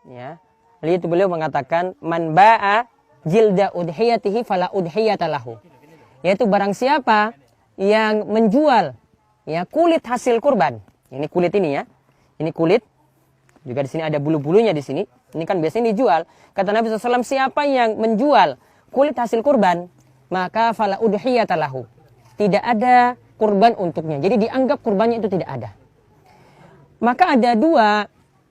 Ya. Lalu itu beliau mengatakan man ba'a jilda udhiyatihi fala udhiyata lahu. Yaitu barang siapa yang menjual ya kulit hasil kurban. Ini kulit ini ya. Ini kulit. Juga di sini ada bulu-bulunya di sini. Ini kan biasanya dijual. Kata Nabi SAW, siapa yang menjual kulit hasil kurban, maka fala udhiyata lahu. Tidak ada kurban untuknya. Jadi dianggap kurbannya itu tidak ada. Maka ada dua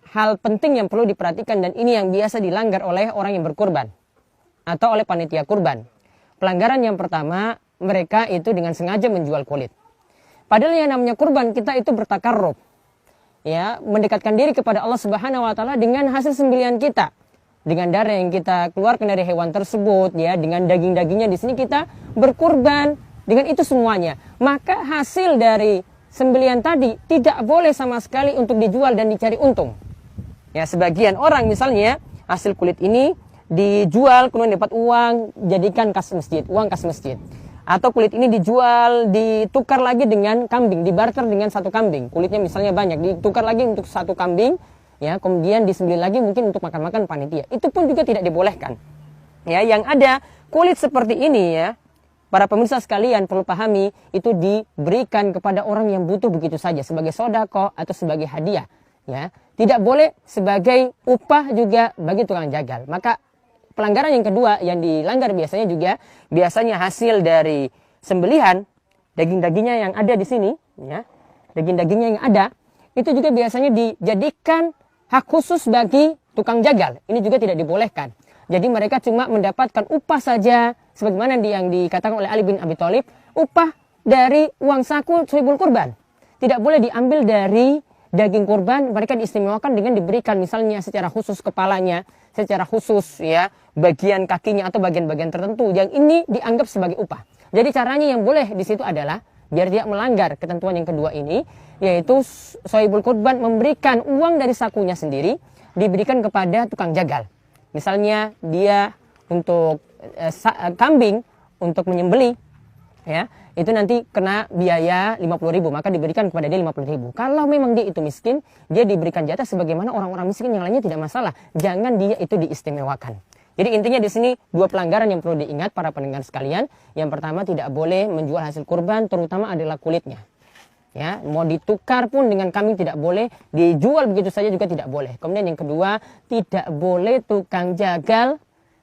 hal penting yang perlu diperhatikan, dan ini yang biasa dilanggar oleh orang yang berkurban atau oleh panitia kurban. Pelanggaran yang pertama, mereka itu dengan sengaja menjual kulit. Padahal yang namanya kurban kita itu bertakarrub, ya, mendekatkan diri kepada Allah Subhanahu wa taala dengan hasil sembelihan kita. Dengan darah yang kita keluarkan dari hewan tersebut, ya, dengan daging-dagingnya di sini kita berkurban, dengan itu semuanya. Maka hasil dari sembelihan tadi tidak boleh sama sekali untuk dijual dan dicari untung. Ya, sebagian orang misalnya hasil kulit ini dijual kemudian dapat uang, jadikan kas masjid, uang kas masjid. Atau kulit ini dijual, ditukar lagi dengan kambing, dibarter dengan satu kambing. Kulitnya misalnya banyak, ditukar lagi untuk satu kambing, ya, kemudian disembelih lagi mungkin untuk makan-makan panitia. Itu pun juga tidak dibolehkan. Ya, yang ada kulit seperti ini, ya, para pemirsa sekalian perlu pahami, itu diberikan kepada orang yang butuh begitu saja sebagai sodako atau sebagai hadiah. Ya, tidak boleh sebagai upah juga bagi tukang jagal. Maka pelanggaran yang kedua yang dilanggar biasanya hasil dari sembelihan, daging-dagingnya yang ada di sini, ya, daging-dagingnya yang ada itu juga biasanya dijadikan hak khusus bagi tukang jagal. Ini juga tidak dibolehkan. Jadi mereka cuma mendapatkan upah saja, sebagaimana yang dikatakan oleh Ali bin Abi Thalib, upah dari uang saku suhibul kurban. Tidak boleh diambil dari daging kurban, mereka diistimewakan dengan diberikan misalnya secara khusus kepalanya, secara khusus, ya, bagian kakinya atau bagian-bagian tertentu yang ini dianggap sebagai upah. Jadi caranya yang boleh di situ adalah biar tidak melanggar ketentuan yang kedua ini, yaitu sohibul kurban memberikan uang dari sakunya sendiri diberikan kepada tukang jagal. Misalnya dia untuk kambing untuk menyembelih, ya, itu nanti kena biaya 50.000, maka diberikan kepada dia 50.000. Kalau memang dia itu miskin, dia diberikan jatah sebagaimana orang-orang miskin yang lainnya, tidak masalah. Jangan dia itu diistimewakan. Jadi intinya di sini dua pelanggaran yang perlu diingat para pendengar sekalian. Yang pertama, tidak boleh menjual hasil kurban, terutama adalah kulitnya. Ya, mau ditukar pun dengan kambing tidak boleh, dijual begitu saja juga tidak boleh. Kemudian yang kedua, tidak boleh tukang jagal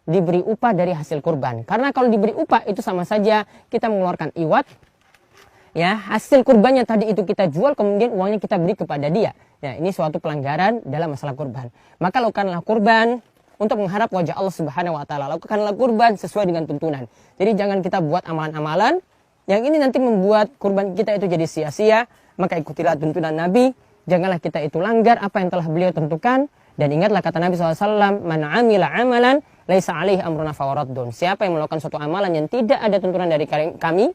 diberi upah dari hasil kurban. Karena kalau diberi upah itu sama saja kita mengeluarkan iwat. Ya, hasil kurbannya tadi itu kita jual, kemudian uangnya kita beri kepada dia. Ya, ini suatu pelanggaran dalam masalah kurban. Maka lakukanlah kurban untuk mengharap wajah Allah Subhanahu wa taala. Lakukanlah kurban sesuai dengan tuntunan. Jadi jangan kita buat amalan-amalan yang ini nanti membuat kurban kita itu jadi sia-sia. Maka ikutilah tuntunan Nabi. Janganlah kita itu langgar apa yang telah beliau tentukan. Dan ingatlah kata Nabi SAW, man amila amalan laisa alaihi amruna fawaraddun. Siapa yang melakukan suatu amalan yang tidak ada tuntunan dari kami,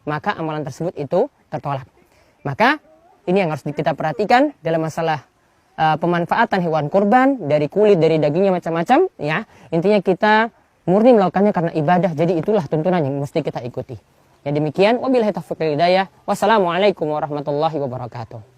maka amalan tersebut itu tertolak. Maka ini yang harus kita perhatikan dalam masalah pemanfaatan hewan kurban, dari kulit, dari dagingnya macam-macam, ya. Intinya kita murni melakukannya karena ibadah. Jadi itulah tuntunan yang mesti kita ikuti. Ya, demikian, wabillahi taufiq wal hidayah. Wassalamualaikum warahmatullahi wabarakatuh.